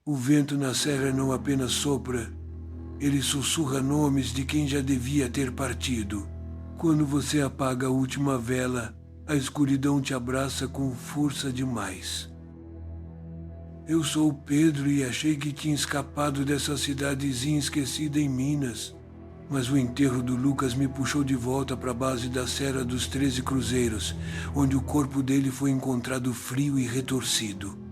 O vento na serra não apenas sopra, ele sussurra nomes de quem já devia ter partido. Quando você apaga a última vela, a escuridão te abraça com força demais. Eu sou o Pedro e achei que tinha escapado dessa cidadezinha esquecida em Minas. Mas o enterro do Lucas me puxou de volta para a base da Serra dos 13 Cruzeiros, onde o corpo dele foi encontrado frio e retorcido.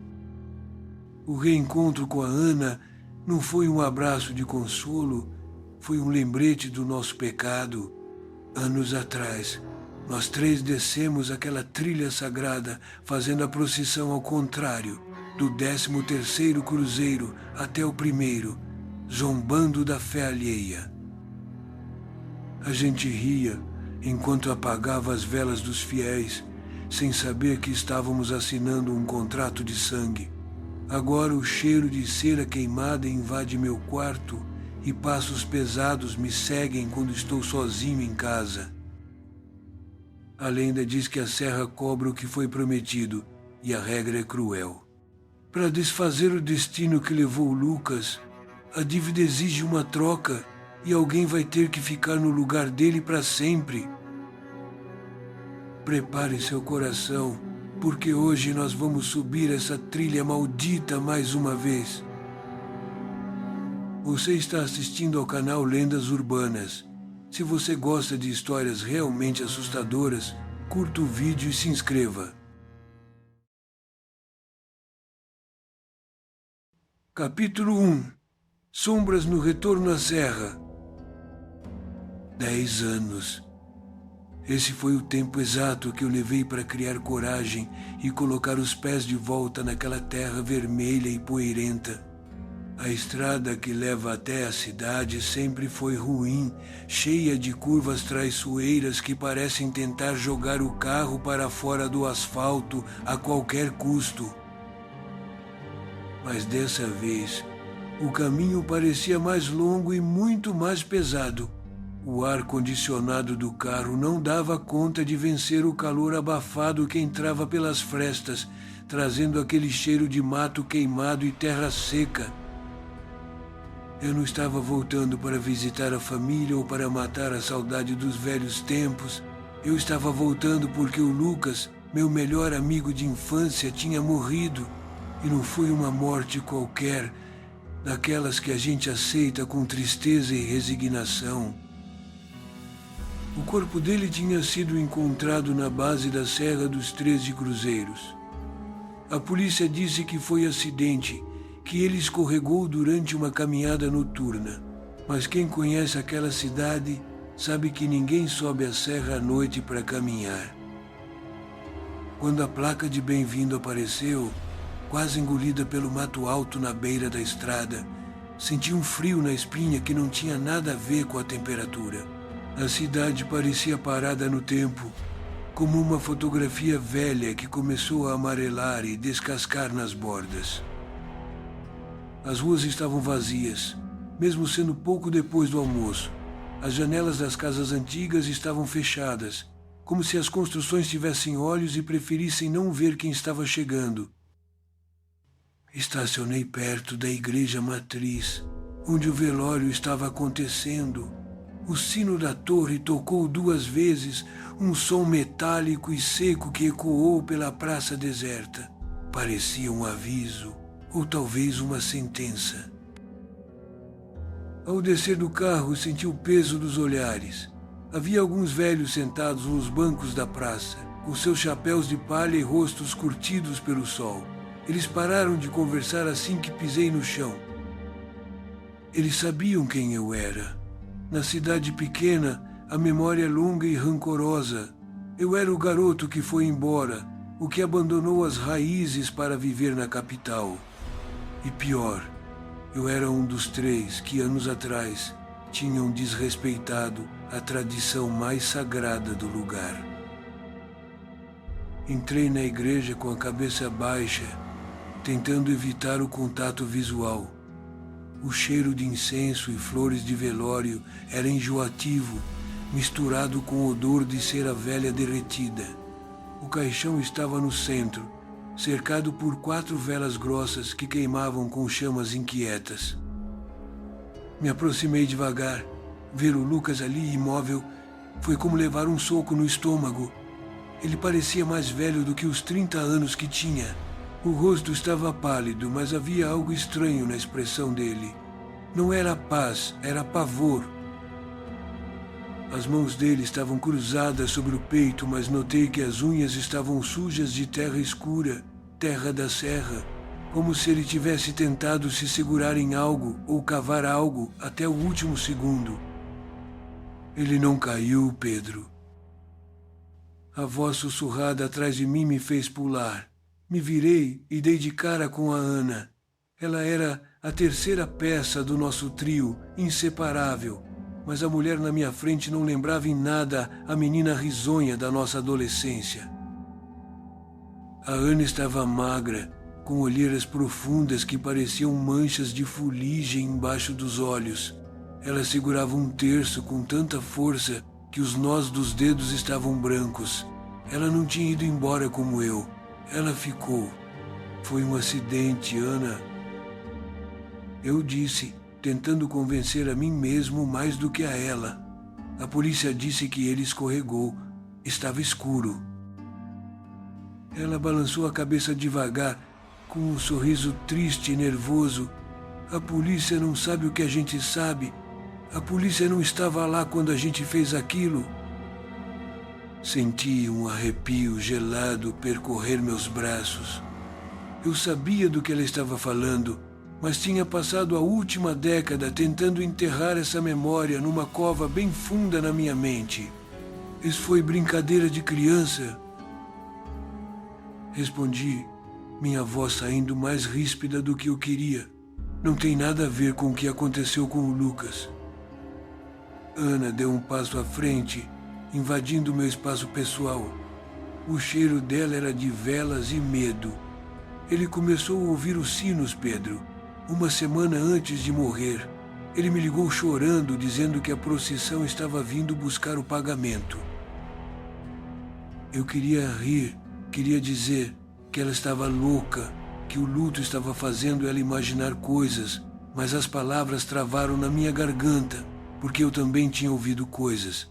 O reencontro com a Ana não foi um abraço de consolo, foi um lembrete do nosso pecado. Anos atrás, nós três descemos aquela trilha sagrada, fazendo a procissão ao contrário, do 13º cruzeiro até o primeiro, zombando da fé alheia. A gente ria enquanto apagava as velas dos fiéis, sem saber que estávamos assinando um contrato de sangue. Agora o cheiro de cera queimada invade meu quarto e passos pesados me seguem quando estou sozinho em casa. A lenda diz que a serra cobra o que foi prometido e a regra é cruel. Para desfazer o destino que levou o Lucas, a dívida exige uma troca e alguém vai ter que ficar no lugar dele para sempre. Prepare seu coração, porque hoje nós vamos subir essa trilha maldita mais uma vez. Você está assistindo ao canal Lendas Urbanas. Se você gosta de histórias realmente assustadoras, curta o vídeo e se inscreva. Capítulo 1. Sombras no retorno à serra. 10 anos. Esse foi o tempo exato que eu levei para criar coragem e colocar os pés de volta naquela terra vermelha e poeirenta. A estrada que leva até a cidade sempre foi ruim, cheia de curvas traiçoeiras que parecem tentar jogar o carro para fora do asfalto a qualquer custo. Mas dessa vez, o caminho parecia mais longo e muito mais pesado. O ar-condicionado do carro não dava conta de vencer o calor abafado que entrava pelas frestas, trazendo aquele cheiro de mato queimado e terra seca. Eu não estava voltando para visitar a família ou para matar a saudade dos velhos tempos. Eu estava voltando porque o Lucas, meu melhor amigo de infância, tinha morrido. E não foi uma morte qualquer, daquelas que a gente aceita com tristeza e resignação. O corpo dele tinha sido encontrado na base da Serra dos 13 Cruzeiros. A polícia disse que foi acidente, que ele escorregou durante uma caminhada noturna. Mas quem conhece aquela cidade sabe que ninguém sobe a serra à noite para caminhar. Quando a placa de bem-vindo apareceu, quase engolida pelo mato alto na beira da estrada, senti um frio na espinha que não tinha nada a ver com a temperatura. A cidade parecia parada no tempo, como uma fotografia velha que começou a amarelar e descascar nas bordas. As ruas estavam vazias, mesmo sendo pouco depois do almoço. As janelas das casas antigas estavam fechadas, como se as construções tivessem olhos e preferissem não ver quem estava chegando. Estacionei perto da igreja matriz, onde o velório estava acontecendo. O sino da torre tocou 2 vezes, um som metálico e seco que ecoou pela praça deserta. Parecia um aviso, ou talvez uma sentença. Ao descer do carro, senti o peso dos olhares. Havia alguns velhos sentados nos bancos da praça, com seus chapéus de palha e rostos curtidos pelo sol. Eles pararam de conversar assim que pisei no chão. Eles sabiam quem eu era. Na cidade pequena, a memória é longa e rancorosa. Eu era o garoto que foi embora, o que abandonou as raízes para viver na capital. E pior, eu era um dos 3 que anos atrás tinham desrespeitado a tradição mais sagrada do lugar. Entrei na igreja com a cabeça baixa, tentando evitar o contato visual. O cheiro de incenso e flores de velório era enjoativo, misturado com o odor de cera velha derretida. O caixão estava no centro, cercado por 4 velas grossas que queimavam com chamas inquietas. Me aproximei devagar. Ver o Lucas ali imóvel foi como levar um soco no estômago. Ele parecia mais velho do que os 30 anos que tinha. O rosto estava pálido, mas havia algo estranho na expressão dele. Não era paz, era pavor. As mãos dele estavam cruzadas sobre o peito, mas notei que as unhas estavam sujas de terra escura, terra da serra, como se ele tivesse tentado se segurar em algo ou cavar algo até o último segundo. Ele não caiu, Pedro. A voz sussurrada atrás de mim me fez pular. Me virei e dei de cara com a Ana. Ela era a terceira peça do nosso trio, inseparável, mas a mulher na minha frente não lembrava em nada a menina risonha da nossa adolescência. A Ana estava magra, com olheiras profundas que pareciam manchas de fuligem embaixo dos olhos. Ela segurava um terço com tanta força que os nós dos dedos estavam brancos. Ela não tinha ido embora como eu. Ela ficou. Foi um acidente, Ana. Eu disse, tentando convencer a mim mesmo mais do que a ela. A polícia disse que ele escorregou. Estava escuro. Ela balançou a cabeça devagar, com um sorriso triste e nervoso. A polícia não sabe o que a gente sabe. A polícia não estava lá quando a gente fez aquilo. Senti um arrepio gelado percorrer meus braços. Eu sabia do que ela estava falando, mas tinha passado a última década tentando enterrar essa memória numa cova bem funda na minha mente. Isso foi brincadeira de criança? Respondi, minha voz saindo mais ríspida do que eu queria. Não tem nada a ver com o que aconteceu com o Lucas. Ana deu um passo à frente, invadindo meu espaço pessoal. O cheiro dela era de velas e medo. Ele começou a ouvir os sinos, Pedro, uma semana antes de morrer. Ele me ligou chorando, dizendo que a procissão estava vindo buscar o pagamento. Eu queria rir, queria dizer que ela estava louca, que o luto estava fazendo ela imaginar coisas, mas as palavras travaram na minha garganta, porque eu também tinha ouvido coisas.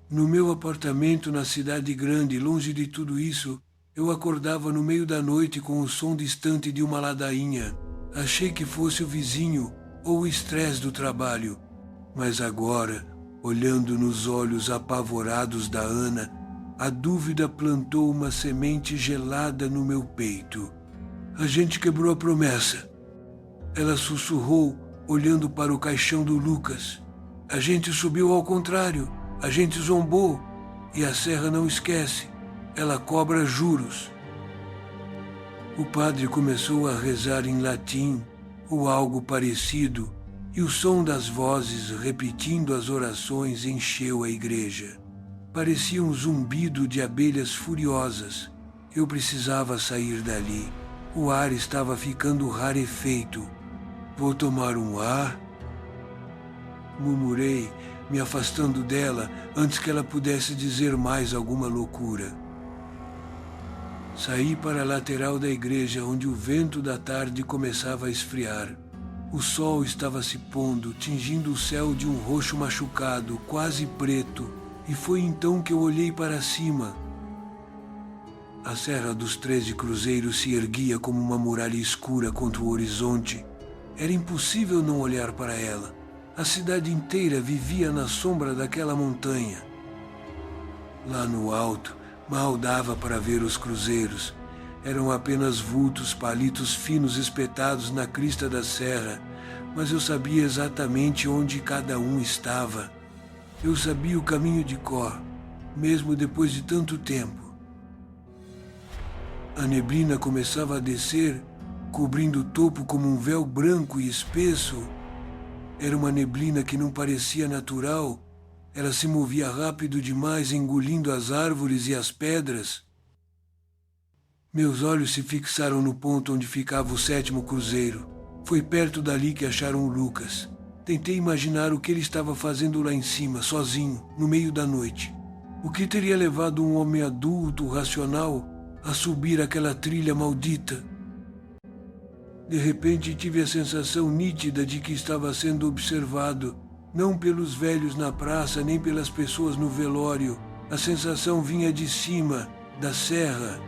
No meu apartamento na cidade grande, longe de tudo isso, eu acordava no meio da noite com o som distante de uma ladainha. Achei que fosse o vizinho ou o estresse do trabalho. Mas agora, olhando nos olhos apavorados da Ana, a dúvida plantou uma semente gelada no meu peito. A gente quebrou a promessa. Ela sussurrou, olhando para o caixão do Lucas. A gente subiu ao contrário. A gente zombou. E a serra não esquece. Ela cobra juros. O padre começou a rezar em latim, ou algo parecido, e o som das vozes repetindo as orações encheu a igreja. Parecia um zumbido de abelhas furiosas. Eu precisava sair dali. O ar estava ficando rarefeito. Vou tomar um ar? Murmurei, me afastando dela antes que ela pudesse dizer mais alguma loucura. Saí para a lateral da igreja, onde o vento da tarde começava a esfriar. O sol estava se pondo, tingindo o céu de um roxo machucado, quase preto, e foi então que eu olhei para cima. A Serra dos 13 Cruzeiros se erguia como uma muralha escura contra o horizonte. Era impossível não olhar para ela. A cidade inteira vivia na sombra daquela montanha. Lá no alto, mal dava para ver os cruzeiros. Eram apenas vultos, palitos finos espetados na crista da serra, mas eu sabia exatamente onde cada um estava. Eu sabia o caminho de cor, mesmo depois de tanto tempo. A neblina começava a descer, cobrindo o topo como um véu branco e espesso. Era uma neblina que não parecia natural. Ela se movia rápido demais, engolindo as árvores e as pedras. Meus olhos se fixaram no ponto onde ficava o 7º cruzeiro. Foi perto dali que acharam o Lucas. Tentei imaginar o que ele estava fazendo lá em cima, sozinho, no meio da noite. O que teria levado um homem adulto, racional, a subir aquela trilha maldita. De repente tive a sensação nítida de que estava sendo observado, não pelos velhos na praça, nem pelas pessoas no velório. A sensação vinha de cima, da serra.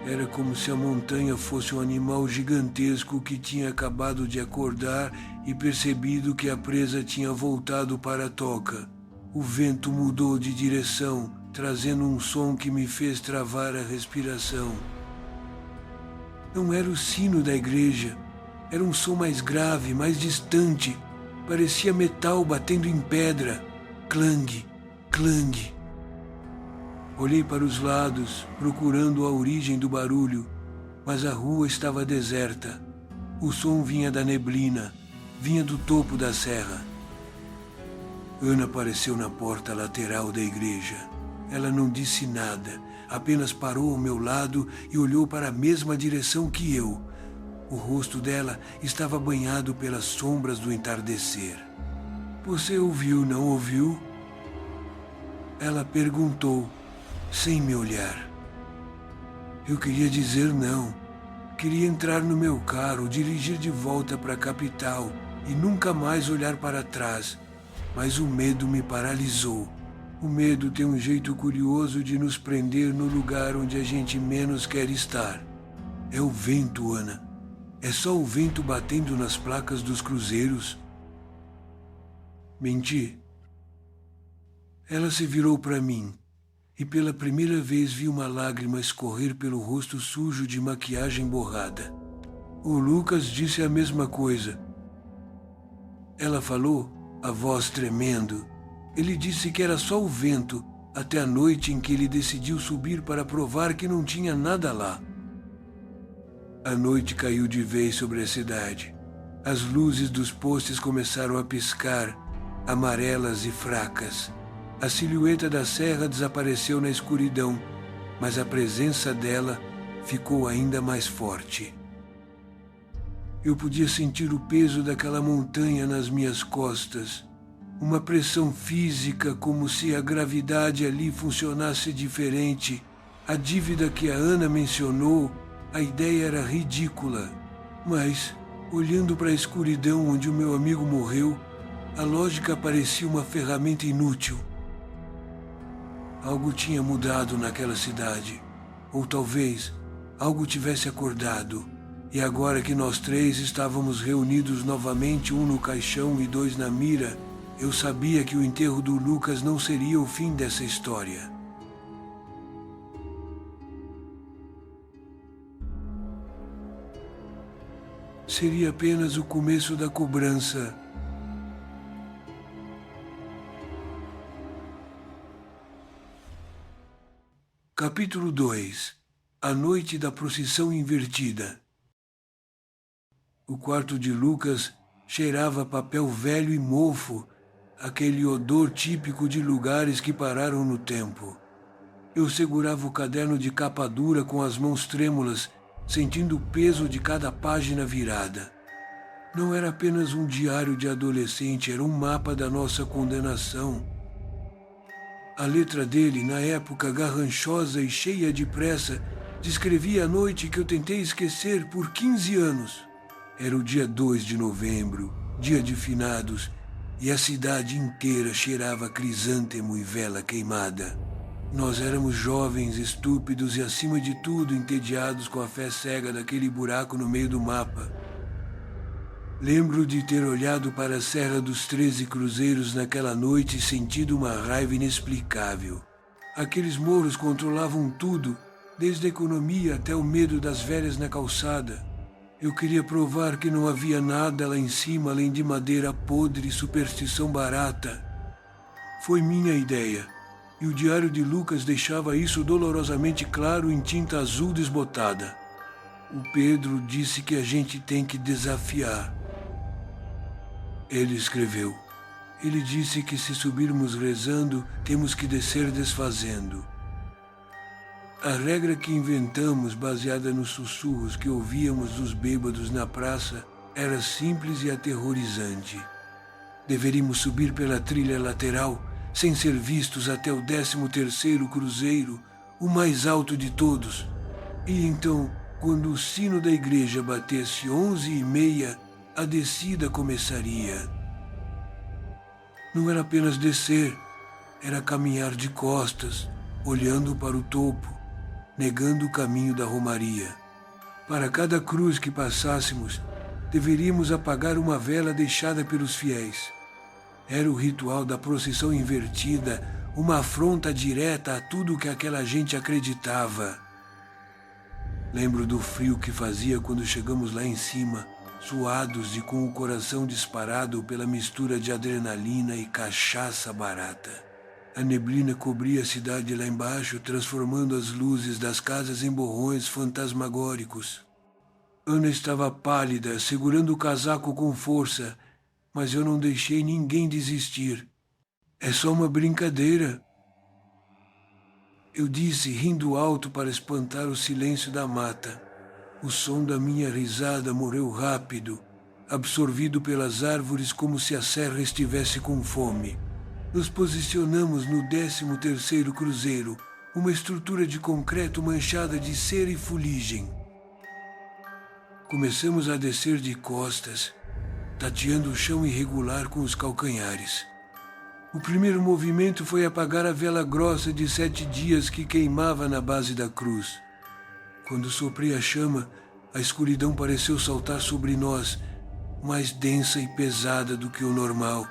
Era como se a montanha fosse um animal gigantesco que tinha acabado de acordar e percebido que a presa tinha voltado para a toca. O vento mudou de direção, trazendo um som que me fez travar a respiração. Não era o sino da igreja, era um som mais grave, mais distante. Parecia metal batendo em pedra. Clang, clang. Olhei para os lados, procurando a origem do barulho, mas a rua estava deserta. O som vinha da neblina, vinha do topo da serra. Ana apareceu na porta lateral da igreja. Ela não disse nada, apenas parou ao meu lado e olhou para a mesma direção que eu. O rosto dela estava banhado pelas sombras do entardecer. Você ouviu, não ouviu? Ela perguntou, sem me olhar. Eu queria dizer não. Queria entrar no meu carro, dirigir de volta para a capital e nunca mais olhar para trás. Mas o medo me paralisou. O medo tem um jeito curioso de nos prender no lugar onde a gente menos quer estar. É o vento, Ana. É só o vento batendo nas placas dos cruzeiros. Menti. Ela se virou para mim e pela primeira vez vi uma lágrima escorrer pelo rosto sujo de maquiagem borrada. O Lucas disse a mesma coisa. Ela falou, a voz tremendo. Ele disse que era só o vento, até a noite em que ele decidiu subir para provar que não tinha nada lá. A noite caiu de vez sobre a cidade. As luzes dos postes começaram a piscar, amarelas e fracas. A silhueta da serra desapareceu na escuridão, mas a presença dela ficou ainda mais forte. Eu podia sentir o peso daquela montanha nas minhas costas. Uma pressão física, como se a gravidade ali funcionasse diferente. A dívida que a Ana mencionou, a ideia era ridícula. Mas, olhando para a escuridão onde o meu amigo morreu, a lógica parecia uma ferramenta inútil. Algo tinha mudado naquela cidade. Ou talvez algo tivesse acordado. E agora que nós três estávamos reunidos novamente, um no caixão e dois na mira, eu sabia que o enterro do Lucas não seria o fim dessa história. Seria apenas o começo da cobrança. Capítulo 2. A noite da procissão invertida. O quarto de Lucas cheirava a papel velho e mofo, aquele odor típico de lugares que pararam no tempo. Eu segurava o caderno de capa dura com as mãos trêmulas, sentindo o peso de cada página virada. Não era apenas um diário de adolescente, era um mapa da nossa condenação. A letra dele, na época garranchosa e cheia de pressa, descrevia a noite que eu tentei esquecer por 15 anos. Era o dia 2 de novembro, dia de finados, e a cidade inteira cheirava crisântemo e vela queimada. Nós éramos jovens, estúpidos e, acima de tudo, entediados com a fé cega daquele buraco no meio do mapa. Lembro de ter olhado para a Serra dos 13 Cruzeiros naquela noite e sentido uma raiva inexplicável. Aqueles mouros controlavam tudo, desde a economia até o medo das velhas na calçada. Eu queria provar que não havia nada lá em cima além de madeira podre e superstição barata. Foi minha ideia, e o diário de Lucas deixava isso dolorosamente claro em tinta azul desbotada. O Pedro disse que a gente tem que desafiar. Ele escreveu. Ele disse que se subirmos rezando, temos que descer desfazendo. A regra que inventamos, baseada nos sussurros que ouvíamos dos bêbados na praça, era simples e aterrorizante. Deveríamos subir pela trilha lateral, sem ser vistos até o 13º cruzeiro, o mais alto de todos. E então, quando o sino da igreja batesse 11h30, a descida começaria. Não era apenas descer, era caminhar de costas, olhando para o topo, negando o caminho da romaria. Para cada cruz que passássemos, deveríamos apagar uma vela deixada pelos fiéis. Era o ritual da procissão invertida, uma afronta direta a tudo que aquela gente acreditava. Lembro do frio que fazia quando chegamos lá em cima, suados e com o coração disparado pela mistura de adrenalina e cachaça barata. A neblina cobria a cidade lá embaixo, transformando as luzes das casas em borrões fantasmagóricos. Ana estava pálida, segurando o casaco com força, mas eu não deixei ninguém desistir. É só uma brincadeira, eu disse, rindo alto para espantar o silêncio da mata. O som da minha risada morreu rápido, absorvido pelas árvores como se a serra estivesse com fome. Nos posicionamos no 13º cruzeiro, uma estrutura de concreto manchada de cera e fuligem. Começamos a descer de costas, tateando o chão irregular com os calcanhares. O primeiro movimento foi apagar a vela grossa de 7 dias que queimava na base da cruz. Quando soprei a chama, a escuridão pareceu saltar sobre nós, mais densa e pesada do que o normal.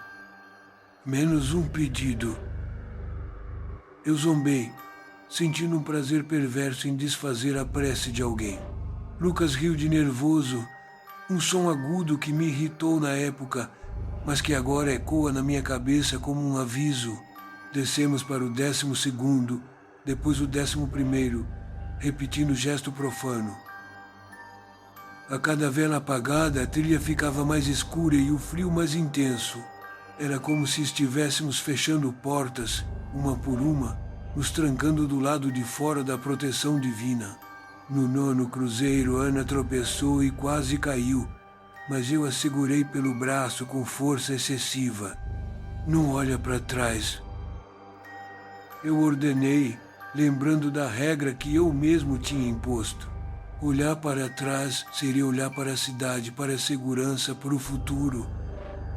Menos um pedido. Eu zombei, sentindo um prazer perverso em desfazer a prece de alguém. Lucas riu de nervoso, um som agudo que me irritou na época, mas que agora ecoa na minha cabeça como um aviso. Descemos para o 12º, depois o 11º, repetindo o gesto profano. A cada vela apagada, a trilha ficava mais escura e o frio mais intenso. Era como se estivéssemos fechando portas, uma por uma, nos trancando do lado de fora da proteção divina. No 9º cruzeiro, Ana tropeçou e quase caiu, mas eu a segurei pelo braço com força excessiva. Não olha para trás. Eu ordenei, lembrando da regra que eu mesmo tinha imposto. Olhar para trás seria olhar para a cidade, para a segurança, para o futuro.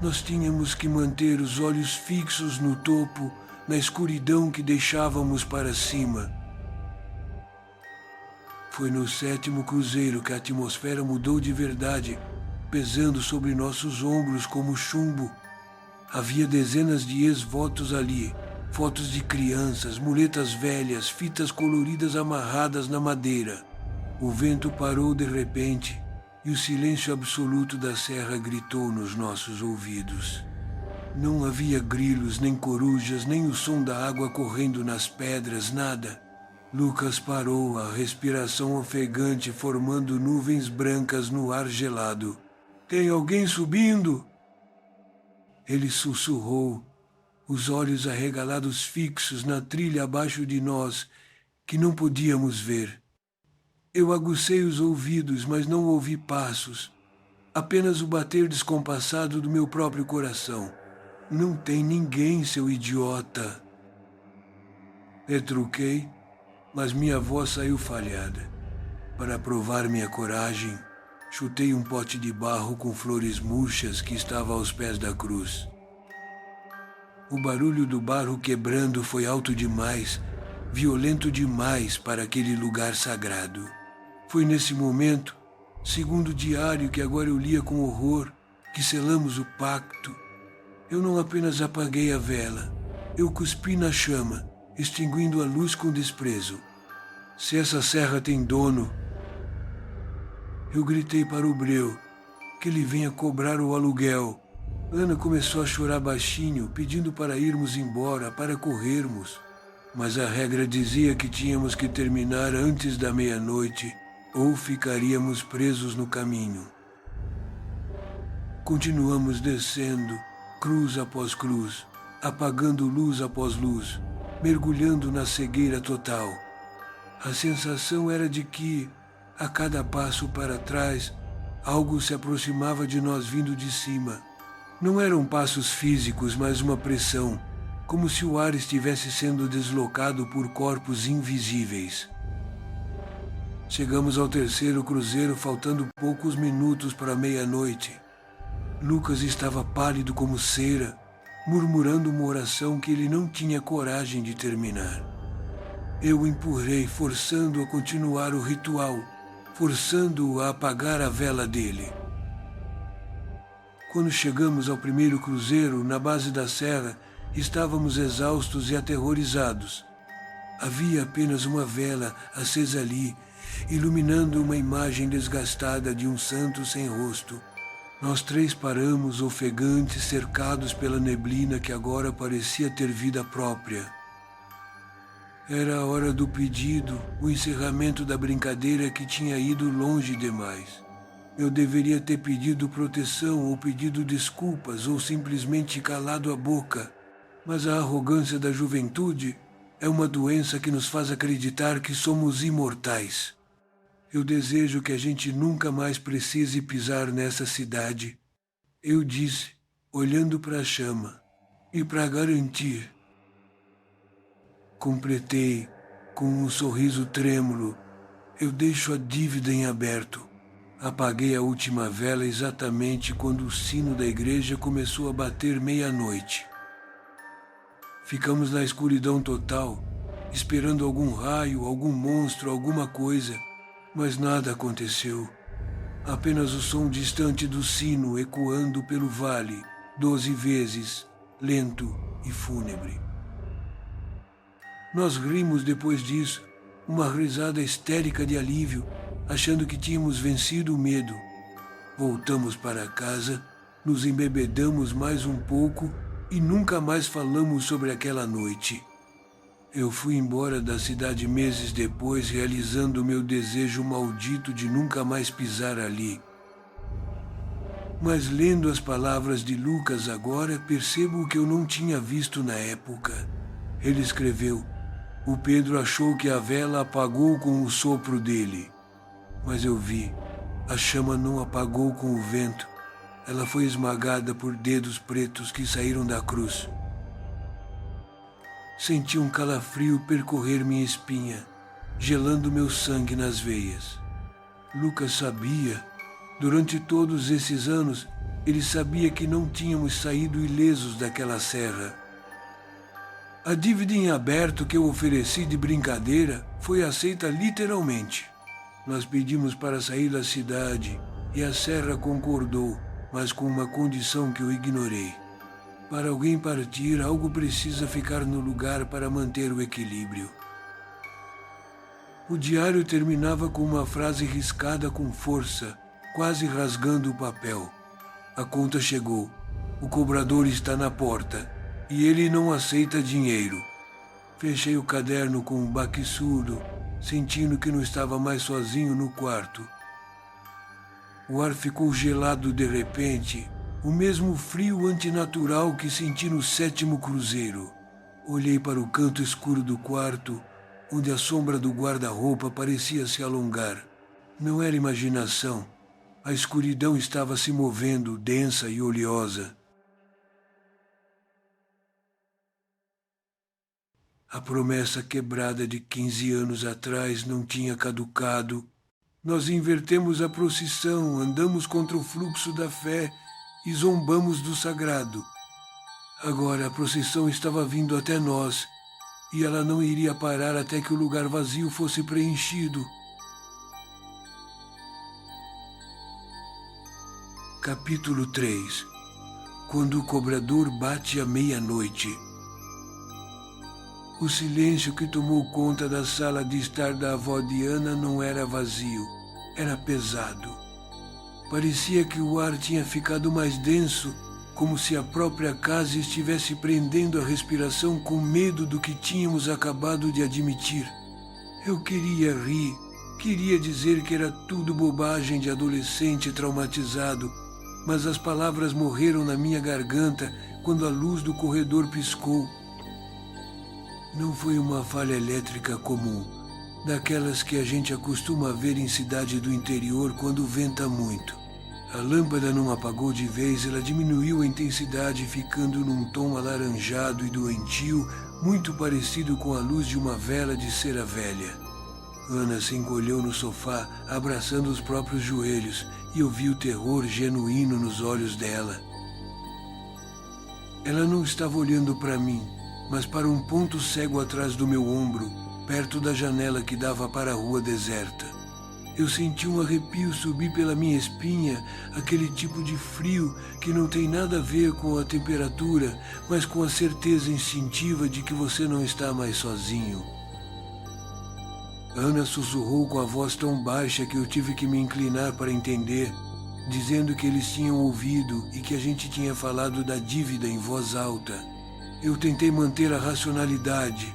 Nós tínhamos que manter os olhos fixos no topo, na escuridão que deixávamos para cima. Foi no 7º cruzeiro que a atmosfera mudou de verdade, pesando sobre nossos ombros como chumbo. Havia dezenas de ex-votos ali, fotos de crianças, muletas velhas, fitas coloridas amarradas na madeira. O vento parou de repente e o silêncio absoluto da serra gritou nos nossos ouvidos. Não havia grilos, nem corujas, nem o som da água correndo nas pedras, nada. Lucas parou, a respiração ofegante formando nuvens brancas no ar gelado. Tem alguém subindo? Ele sussurrou, os olhos arregalados fixos na trilha abaixo de nós, que não podíamos ver. Eu aguçei os ouvidos, mas não ouvi passos, apenas o bater descompassado do meu próprio coração. Não tem ninguém, seu idiota. Retruquei, mas minha voz saiu falhada. Para provar minha coragem, chutei um pote de barro com flores murchas que estava aos pés da cruz. O barulho do barro quebrando foi alto demais, violento demais para aquele lugar sagrado. Foi nesse momento, segundo o diário que agora eu lia com horror, que selamos o pacto. Eu não apenas apaguei a vela, eu cuspi na chama, extinguindo a luz com desprezo. Se essa serra tem dono, eu gritei para o breu, que ele venha cobrar o aluguel. Ana começou a chorar baixinho, pedindo para irmos embora, para corrermos. Mas a regra dizia que tínhamos que terminar antes da meia-noite, ou ficaríamos presos no caminho. Continuamos descendo, cruz após cruz, apagando luz após luz, mergulhando na cegueira total. A sensação era de que, a cada passo para trás, algo se aproximava de nós vindo de cima. Não eram passos físicos, mas uma pressão. como se o ar estivesse sendo deslocado por corpos invisíveis. Chegamos ao terceiro cruzeiro faltando poucos minutos para meia-noite. Lucas estava pálido como cera, murmurando uma oração que ele não tinha coragem de terminar. Eu o empurrei, forçando-o a continuar o ritual, forçando-o a apagar a vela dele. Quando chegamos ao primeiro cruzeiro, na base da serra, estávamos exaustos e aterrorizados. Havia apenas uma vela acesa ali, iluminando uma imagem desgastada de um santo sem rosto. Nós três paramos, ofegantes, cercados pela neblina que agora parecia ter vida própria. Era a hora do pedido, o encerramento da brincadeira que tinha ido longe demais. Eu deveria ter pedido proteção ou pedido desculpas ou simplesmente calado a boca. Mas a arrogância da juventude é uma doença que nos faz acreditar que somos imortais. Eu desejo que a gente nunca mais precise pisar nessa cidade. Eu disse, olhando para a chama, e para garantir. Completei, com um sorriso trêmulo, eu deixo a dívida em aberto. Apaguei a última vela exatamente quando o sino da igreja começou a bater meia-noite. Ficamos na escuridão total, esperando algum raio, algum monstro, alguma coisa, mas nada aconteceu. Apenas o som distante do sino ecoando pelo vale, 12 vezes, lento e fúnebre. Nós rimos depois disso, uma risada histérica de alívio, achando que tínhamos vencido o medo. Voltamos para casa, nos embebedamos mais um pouco e nunca mais falamos sobre aquela noite. Eu fui embora da cidade meses depois, realizando o meu desejo maldito de nunca mais pisar ali. Mas lendo as palavras de Lucas agora, percebo o que eu não tinha visto na época. Ele escreveu: o Pedro achou que a vela apagou com o sopro dele. Mas eu vi, a chama não apagou com o vento. Ela foi esmagada por dedos pretos que saíram da cruz. Senti um calafrio percorrer minha espinha, gelando meu sangue nas veias. Lucas sabia. Durante todos esses anos, ele sabia que não tínhamos saído ilesos daquela serra. A dívida em aberto que eu ofereci de brincadeira foi aceita literalmente. Nós pedimos para sair da cidade e a serra concordou, mas com uma condição que eu ignorei. Para alguém partir, algo precisa ficar no lugar para manter o equilíbrio. O diário terminava com uma frase riscada com força, quase rasgando o papel. A conta chegou. O cobrador está na porta e ele não aceita dinheiro. Fechei o caderno com um baque surdo, sentindo que não estava mais sozinho no quarto. O ar ficou gelado de repente, o mesmo frio antinatural que senti no 7º cruzeiro. Olhei para o canto escuro do quarto, onde a sombra do guarda-roupa parecia se alongar. Não era imaginação. A escuridão estava se movendo, densa e oleosa. A promessa quebrada de 15 anos atrás não tinha caducado. Nós invertemos a procissão, andamos contra o fluxo da fé e zombamos do sagrado. Agora a procissão estava vindo até nós e ela não iria parar até que o lugar vazio fosse preenchido. Capítulo 3. Quando o cobrador bate à meia-noite. O silêncio que tomou conta da sala de estar da avó Diana não era vazio, era pesado. Parecia que o ar tinha ficado mais denso, como se a própria casa estivesse prendendo a respiração com medo do que tínhamos acabado de admitir. Eu queria rir, queria dizer que era tudo bobagem de adolescente traumatizado, mas as palavras morreram na minha garganta quando a luz do corredor piscou. Não foi uma falha elétrica comum, daquelas que a gente acostuma ver em cidade do interior quando venta muito. A lâmpada não apagou de vez, ela diminuiu a intensidade, ficando num tom alaranjado e doentio, muito parecido com a luz de uma vela de cera velha. Ana se encolheu no sofá, abraçando os próprios joelhos, e eu vi o terror genuíno nos olhos dela. Ela não estava olhando para mim, mas para um ponto cego atrás do meu ombro, perto da janela que dava para a rua deserta. Eu senti um arrepio subir pela minha espinha, aquele tipo de frio que não tem nada a ver com a temperatura, mas com a certeza instintiva de que você não está mais sozinho. Ana sussurrou com a voz tão baixa que eu tive que me inclinar para entender, dizendo que eles tinham ouvido e que a gente tinha falado da dívida em voz alta. Eu tentei manter a racionalidade,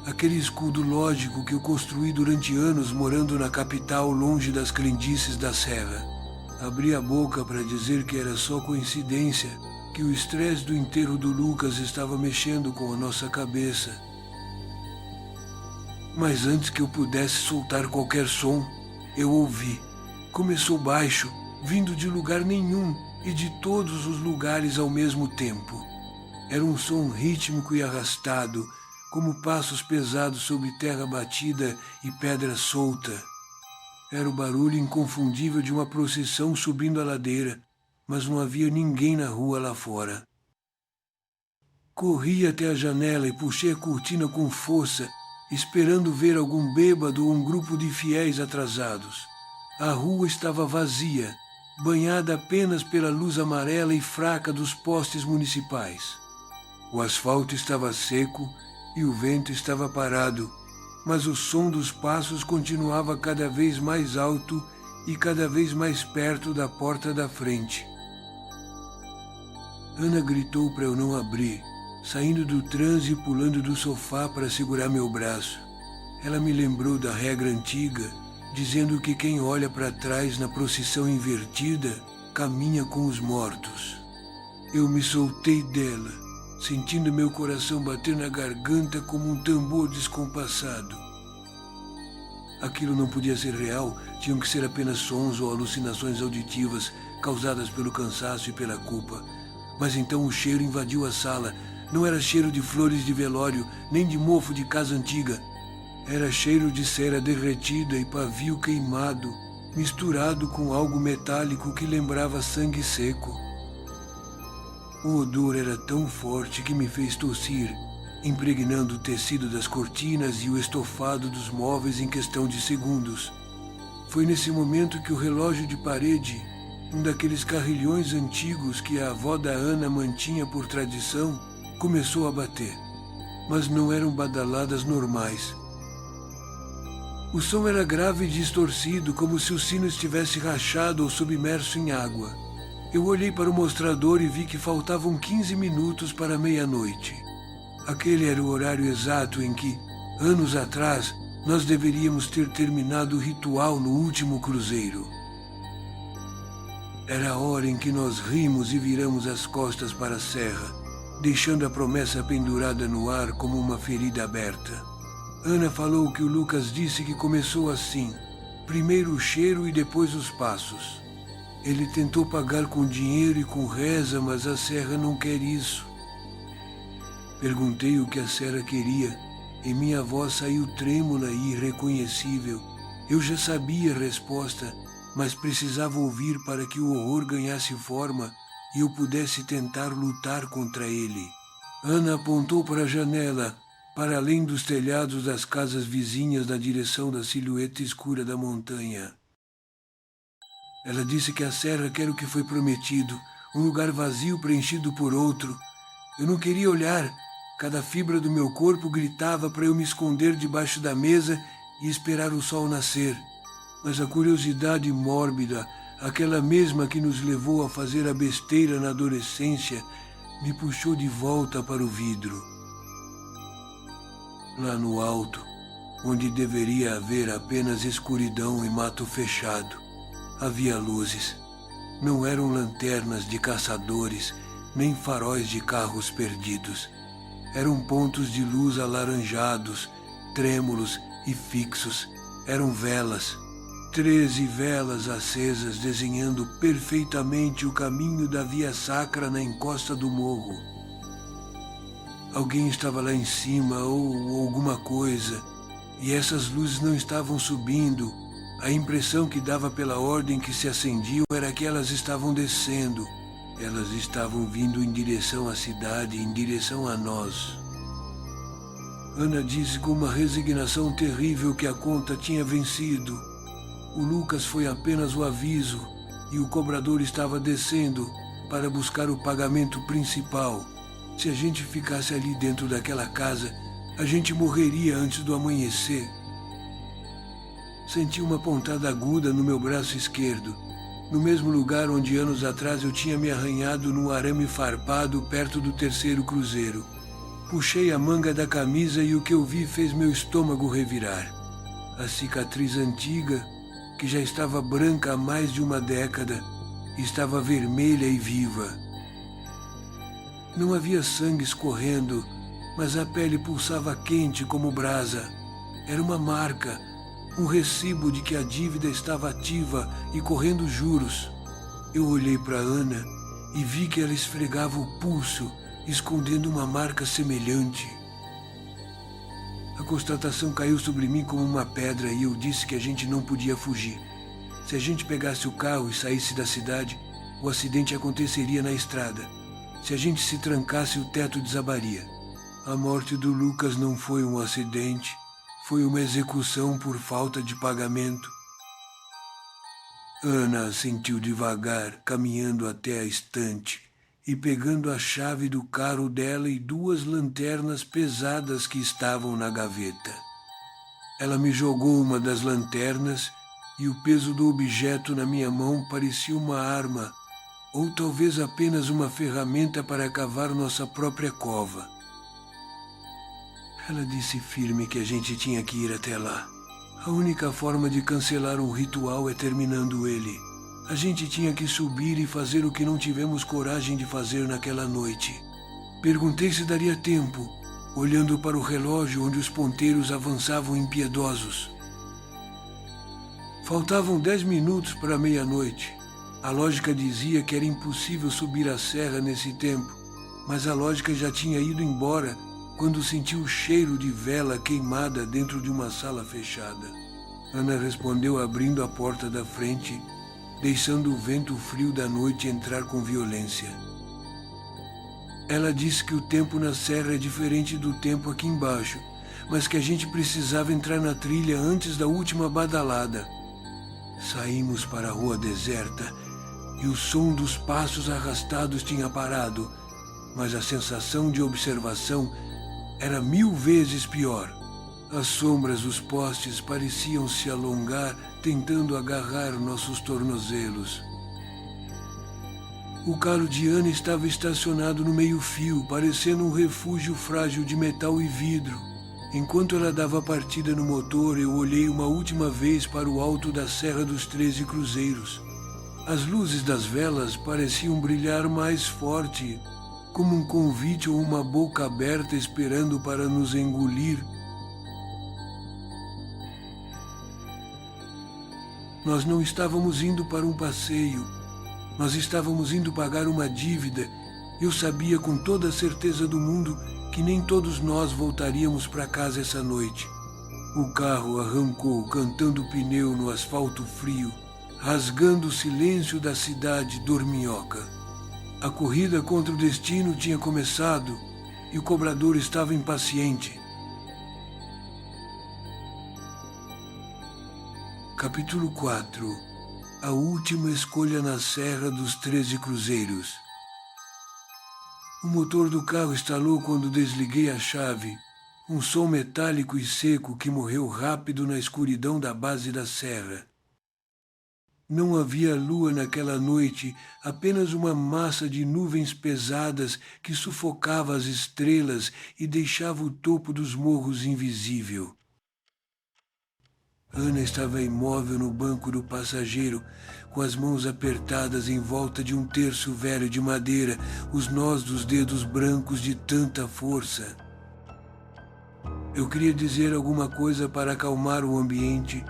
aquele escudo lógico que eu construí durante anos morando na capital, longe das crendices da serra. Abri a boca para dizer que era só coincidência, que o estresse do enterro do Lucas estava mexendo com a nossa cabeça. Mas antes que eu pudesse soltar qualquer som, eu ouvi. Começou baixo, vindo de lugar nenhum e de todos os lugares ao mesmo tempo. Era um som rítmico e arrastado, como passos pesados sobre terra batida e pedra solta. Era o barulho inconfundível de uma procissão subindo a ladeira, mas não havia ninguém na rua lá fora. Corri até a janela e puxei a cortina com força, esperando ver algum bêbado ou um grupo de fiéis atrasados. A rua estava vazia, banhada apenas pela luz amarela e fraca dos postes municipais. O asfalto estava seco e o vento estava parado, mas o som dos passos continuava cada vez mais alto e cada vez mais perto da porta da frente. Ana gritou para eu não abrir, saindo do transe e pulando do sofá para segurar meu braço. Ela me lembrou da regra antiga, dizendo que quem olha para trás na procissão invertida caminha com os mortos. Eu me soltei dela, sentindo meu coração bater na garganta como um tambor descompassado. Aquilo não podia ser real, tinham que ser apenas sons ou alucinações auditivas causadas pelo cansaço e pela culpa. Mas então o cheiro invadiu a sala. Não era cheiro de flores de velório, nem de mofo de casa antiga. Era cheiro de cera derretida e pavio queimado, misturado com algo metálico que lembrava sangue seco. O odor era tão forte que me fez tossir, impregnando o tecido das cortinas e o estofado dos móveis em questão de segundos. Foi nesse momento que o relógio de parede, um daqueles carrilhões antigos que a avó da Ana mantinha por tradição, começou a bater. Mas não eram badaladas normais. O som era grave e distorcido, como se o sino estivesse rachado ou submerso em água. Eu olhei para o mostrador e vi que faltavam 15 minutos para meia-noite. Aquele era o horário exato em que, anos atrás, nós deveríamos ter terminado o ritual no último cruzeiro. Era a hora em que nós rimos e viramos as costas para a serra, deixando a promessa pendurada no ar como uma ferida aberta. Ana falou que o Lucas disse que começou assim, primeiro o cheiro e depois os passos. Ele tentou pagar com dinheiro e com reza, mas a serra não quer isso. Perguntei o que a serra queria e minha voz saiu trêmula e irreconhecível. Eu já sabia a resposta, mas precisava ouvir para que o horror ganhasse forma e eu pudesse tentar lutar contra ele. Ana apontou para a janela, para além dos telhados das casas vizinhas na direção da silhueta escura da montanha. Ela disse que a serra quer o que foi prometido, um lugar vazio preenchido por outro. Eu não queria olhar, cada fibra do meu corpo gritava para eu me esconder debaixo da mesa e esperar o sol nascer. Mas a curiosidade mórbida, aquela mesma que nos levou a fazer a besteira na adolescência, me puxou de volta para o vidro. Lá no alto, onde deveria haver apenas escuridão e mato fechado, havia luzes. Não eram lanternas de caçadores, nem faróis de carros perdidos. Eram pontos de luz alaranjados, trêmulos e fixos. Eram velas. 13 velas acesas desenhando perfeitamente o caminho da via sacra na encosta do morro. Alguém estava lá em cima ou alguma coisa, e essas luzes não estavam subindo. A impressão que dava pela ordem que se acendiam era que elas estavam descendo. Elas estavam vindo em direção à cidade, em direção a nós. Ana disse com uma resignação terrível que a conta tinha vencido. O Lucas foi apenas o aviso e o cobrador estava descendo para buscar o pagamento principal. Se a gente ficasse ali dentro daquela casa, a gente morreria antes do amanhecer. Senti uma pontada aguda no meu braço esquerdo, no mesmo lugar onde anos atrás eu tinha me arranhado num arame farpado perto do terceiro cruzeiro. Puxei a manga da camisa e o que eu vi fez meu estômago revirar. A cicatriz antiga, que já estava branca há mais de uma década, estava vermelha e viva. Não havia sangue escorrendo, mas a pele pulsava quente como brasa. Era uma marca, um recibo de que a dívida estava ativa e correndo juros. Eu olhei para Ana e vi que ela esfregava o pulso, escondendo uma marca semelhante. A constatação caiu sobre mim como uma pedra e eu disse que a gente não podia fugir. Se a gente pegasse o carro e saísse da cidade, o acidente aconteceria na estrada. Se a gente se trancasse, o teto desabaria. A morte do Lucas não foi um acidente, foi uma execução por falta de pagamento. Ana assentiu devagar, caminhando até a estante e pegando a chave do carro dela e 2 lanternas pesadas que estavam na gaveta. Ela me jogou uma das lanternas e o peso do objeto na minha mão parecia uma arma, ou talvez apenas uma ferramenta para cavar nossa própria cova. Ela disse firme que a gente tinha que ir até lá. A única forma de cancelar um ritual é terminando ele. A gente tinha que subir e fazer o que não tivemos coragem de fazer naquela noite. Perguntei se daria tempo, olhando para o relógio onde os ponteiros avançavam impiedosos. Faltavam 10 minutos para meia-noite. A lógica dizia que era impossível subir a serra nesse tempo, mas a lógica já tinha ido embora quando senti o cheiro de vela queimada dentro de uma sala fechada. Ana respondeu abrindo a porta da frente, deixando o vento frio da noite entrar com violência. Ela disse que o tempo na serra é diferente do tempo aqui embaixo, mas que a gente precisava entrar na trilha antes da última badalada. Saímos para a rua deserta e o som dos passos arrastados tinha parado, mas a sensação de observação era 1000 vezes pior. As sombras dos postes pareciam se alongar, tentando agarrar nossos tornozelos. O carro de Ana estava estacionado no meio-fio, parecendo um refúgio frágil de metal e vidro. Enquanto ela dava partida no motor, eu olhei uma última vez para o alto da Serra dos 13 Cruzeiros. As luzes das velas pareciam brilhar mais forte, como um convite ou uma boca aberta esperando para nos engolir. Nós não estávamos indo para um passeio. Nós estávamos indo pagar uma dívida. Eu sabia com toda a certeza do mundo que nem todos nós voltaríamos para casa essa noite. O carro arrancou, cantando pneu no asfalto frio, rasgando o silêncio da cidade dorminhoca. A corrida contra o destino tinha começado e o cobrador estava impaciente. Capítulo 4. A última escolha na Serra dos 13 Cruzeiros. O motor do carro estalou quando desliguei a chave, um som metálico e seco que morreu rápido na escuridão da base da serra. Não havia lua naquela noite, apenas uma massa de nuvens pesadas que sufocava as estrelas e deixava o topo dos morros invisível. Ana estava imóvel no banco do passageiro, com as mãos apertadas em volta de um terço velho de madeira, os nós dos dedos brancos de tanta força. Eu queria dizer alguma coisa para acalmar o ambiente,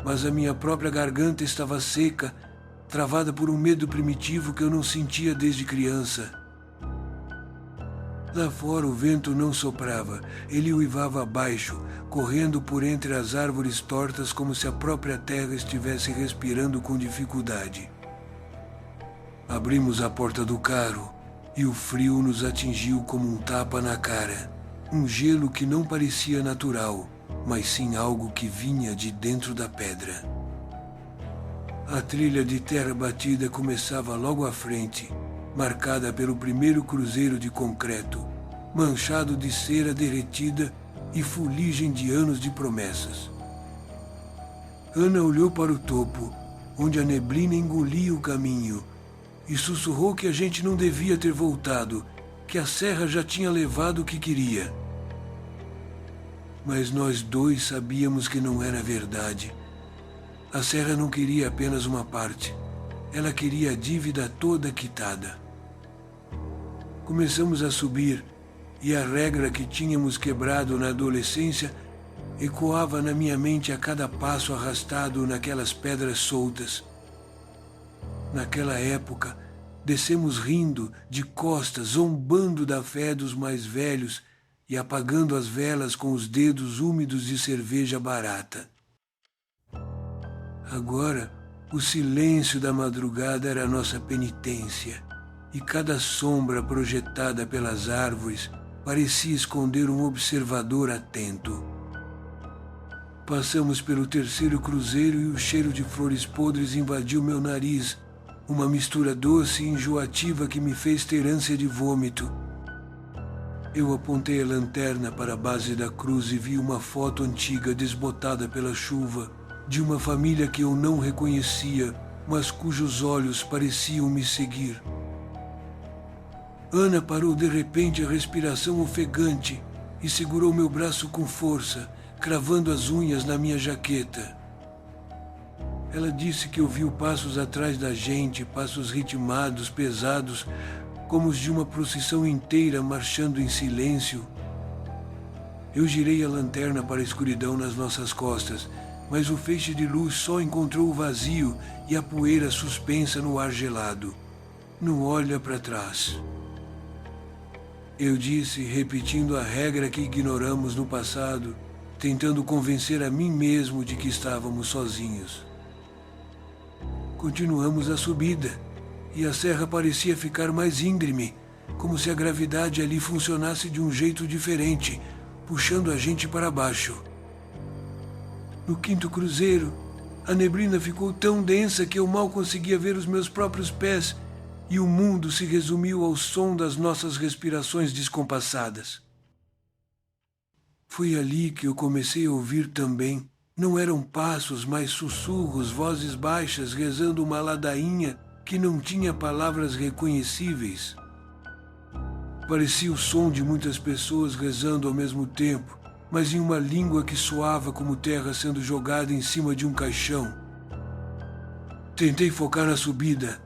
mas a minha própria garganta estava seca, travada por um medo primitivo que eu não sentia desde criança. Lá fora o vento não soprava, ele uivava abaixo, correndo por entre as árvores tortas como se a própria terra estivesse respirando com dificuldade. Abrimos a porta do carro e o frio nos atingiu como um tapa na cara. Um gelo que não parecia natural, mas sim algo que vinha de dentro da pedra. A trilha de terra batida começava logo à frente, marcada pelo primeiro cruzeiro de concreto, manchado de cera derretida e fuligem de anos de promessas. Ana olhou para o topo, onde a neblina engolia o caminho, e sussurrou que a gente não devia ter voltado, que a serra já tinha levado o que queria. Mas nós dois sabíamos que não era verdade. A serra não queria apenas uma parte, ela queria a dívida toda quitada. Começamos a subir, e a regra que tínhamos quebrado na adolescência ecoava na minha mente a cada passo arrastado naquelas pedras soltas. Naquela época, descemos rindo, de costas, zombando da fé dos mais velhos e apagando as velas com os dedos úmidos de cerveja barata. Agora, o silêncio da madrugada era nossa penitência, e cada sombra projetada pelas árvores parecia esconder um observador atento. Passamos pelo terceiro cruzeiro e o cheiro de flores podres invadiu meu nariz, uma mistura doce e enjoativa que me fez ter ânsia de vômito. Eu apontei a lanterna para a base da cruz e vi uma foto antiga desbotada pela chuva, de uma família que eu não reconhecia, mas cujos olhos pareciam me seguir. Ana parou de repente a respiração ofegante e segurou meu braço com força, cravando as unhas na minha jaqueta. Ela disse que ouviu passos atrás da gente, passos ritmados, pesados, como os de uma procissão inteira marchando em silêncio. Eu girei a lanterna para a escuridão nas nossas costas, mas o feixe de luz só encontrou o vazio e a poeira suspensa no ar gelado. Não olha para trás. Eu disse, repetindo a regra que ignoramos no passado, tentando convencer a mim mesmo de que estávamos sozinhos. Continuamos a subida, e a serra parecia ficar mais íngreme, como se a gravidade ali funcionasse de um jeito diferente, puxando a gente para baixo. No quinto cruzeiro, a neblina ficou tão densa que eu mal conseguia ver os meus próprios pés, e o mundo se resumiu ao som das nossas respirações descompassadas. Foi ali que eu comecei a ouvir também. Não eram passos, mas sussurros, vozes baixas rezando uma ladainha que não tinha palavras reconhecíveis. Parecia o som de muitas pessoas rezando ao mesmo tempo, mas em uma língua que soava como terra sendo jogada em cima de um caixão. Tentei focar na subida,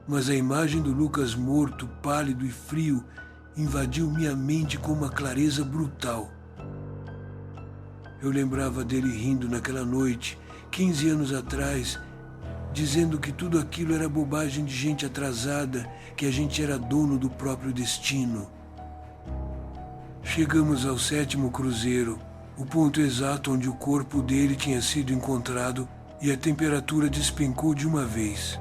mas a imagem do Lucas morto, pálido e frio, invadiu minha mente com uma clareza brutal. Eu lembrava dele rindo naquela noite, 15 anos atrás, dizendo que tudo aquilo era bobagem de gente atrasada, que a gente era dono do próprio destino. Chegamos ao sétimo cruzeiro, o ponto exato onde o corpo dele tinha sido encontrado, e a temperatura despencou de uma vez.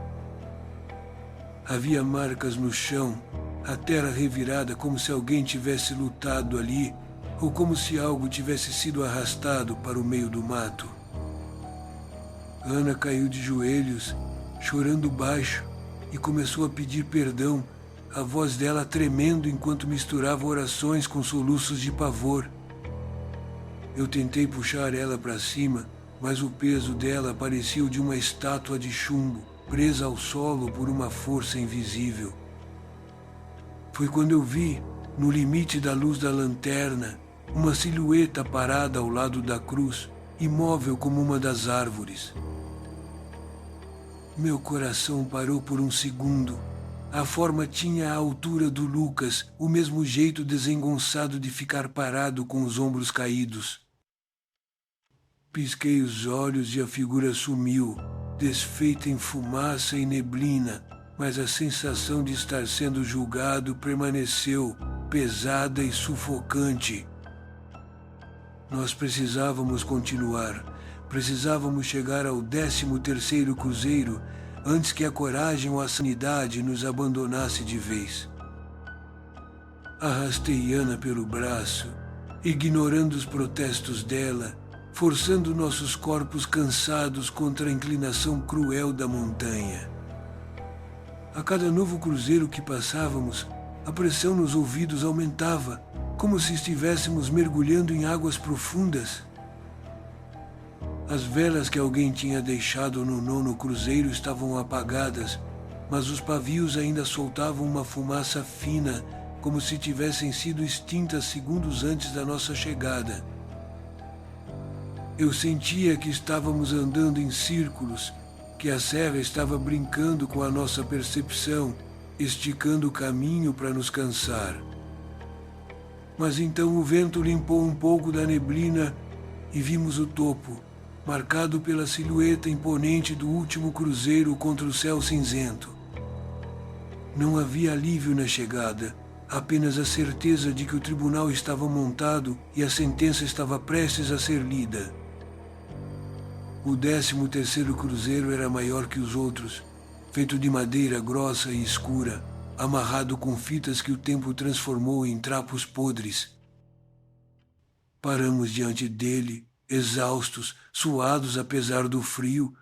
Havia marcas no chão, a terra revirada como se alguém tivesse lutado ali, ou como se algo tivesse sido arrastado para o meio do mato. Ana caiu de joelhos, chorando baixo, e começou a pedir perdão, a voz dela tremendo enquanto misturava orações com soluços de pavor. Eu tentei puxar ela para cima, mas o peso dela parecia o de uma estátua de chumbo, presa ao solo por uma força invisível. Foi quando eu vi, no limite da luz da lanterna, uma silhueta parada ao lado da cruz, imóvel como uma das árvores. Meu coração parou por um segundo. A forma tinha a altura do Lucas, o mesmo jeito desengonçado de ficar parado com os ombros caídos. Pisquei os olhos e a figura sumiu, desfeita em fumaça e neblina, mas a sensação de estar sendo julgado permaneceu, pesada e sufocante. Nós precisávamos continuar. Precisávamos chegar ao 13º cruzeiro antes que a coragem ou a sanidade nos abandonasse de vez. Arrastei Ana pelo braço, ignorando os protestos dela, forçando nossos corpos cansados contra a inclinação cruel da montanha. A cada novo cruzeiro que passávamos, a pressão nos ouvidos aumentava, como se estivéssemos mergulhando em águas profundas. As velas que alguém tinha deixado no 9º cruzeiro estavam apagadas, mas os pavios ainda soltavam uma fumaça fina, como se tivessem sido extintas segundos antes da nossa chegada. Eu sentia que estávamos andando em círculos, que a serra estava brincando com a nossa percepção, esticando o caminho para nos cansar. Mas então o vento limpou um pouco da neblina e vimos o topo, marcado pela silhueta imponente do último cruzeiro contra o céu cinzento. Não havia alívio na chegada, apenas a certeza de que o tribunal estava montado e a sentença estava prestes a ser lida. O 13º cruzeiro era maior que os outros, feito de madeira grossa e escura, amarrado com fitas que o tempo transformou em trapos podres. Paramos diante dele, exaustos, suados apesar do frio,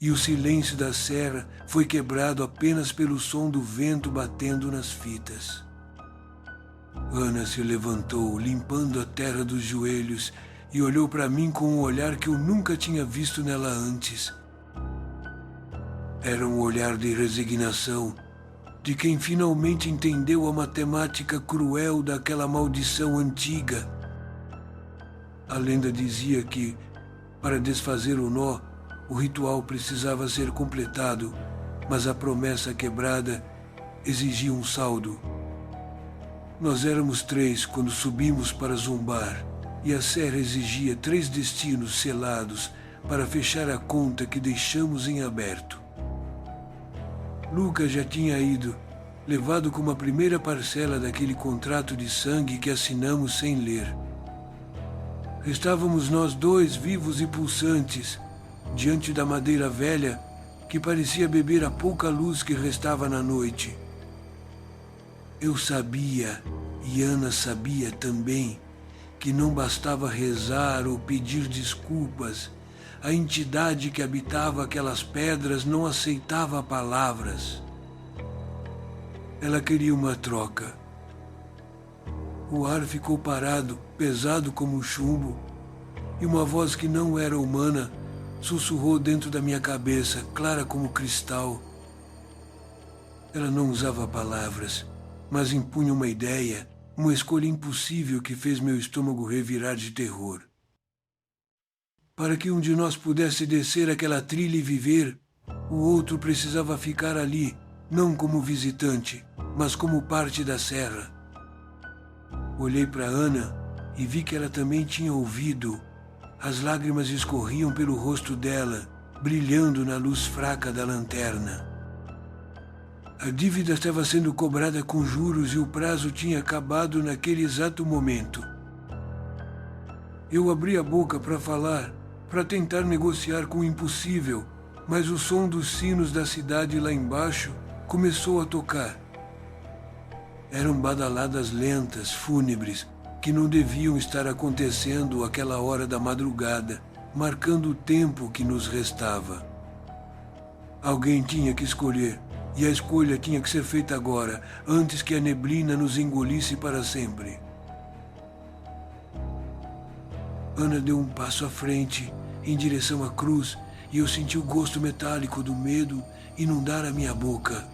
e o silêncio da serra foi quebrado apenas pelo som do vento batendo nas fitas. Ana se levantou, limpando a terra dos joelhos, e olhou para mim com um olhar que eu nunca tinha visto nela antes. Era um olhar de resignação, de quem finalmente entendeu a matemática cruel daquela maldição antiga. A lenda dizia que, para desfazer o nó, o ritual precisava ser completado, mas a promessa quebrada exigia um saldo. Nós éramos 3 quando subimos para zombar, e a serra exigia 3 destinos selados para fechar a conta que deixamos em aberto. Lucas já tinha ido, levado com uma primeira parcela daquele contrato de sangue que assinamos sem ler. Estávamos nós 2 vivos e pulsantes, diante da madeira velha que parecia beber a pouca luz que restava na noite. Eu sabia, e Ana sabia também, que não bastava rezar ou pedir desculpas. A entidade que habitava aquelas pedras não aceitava palavras. Ela queria uma troca. O ar ficou parado, pesado como chumbo, e uma voz que não era humana sussurrou dentro da minha cabeça, clara como cristal. Ela não usava palavras, mas impunha uma ideia, uma escolha impossível que fez meu estômago revirar de terror. Para que um de nós pudesse descer aquela trilha e viver, o outro precisava ficar ali, não como visitante, mas como parte da serra. Olhei para Ana e vi que ela também tinha ouvido. As lágrimas escorriam pelo rosto dela, brilhando na luz fraca da lanterna. A dívida estava sendo cobrada com juros e o prazo tinha acabado naquele exato momento. Eu abri a boca para falar, para tentar negociar com o impossível, mas o som dos sinos da cidade lá embaixo começou a tocar. Eram badaladas lentas, fúnebres, que não deviam estar acontecendo àquela hora da madrugada, marcando o tempo que nos restava. Alguém tinha que escolher, e a escolha tinha que ser feita agora, antes que a neblina nos engolisse para sempre. Ana deu um passo à frente, em direção à cruz, e eu senti o gosto metálico do medo inundar a minha boca.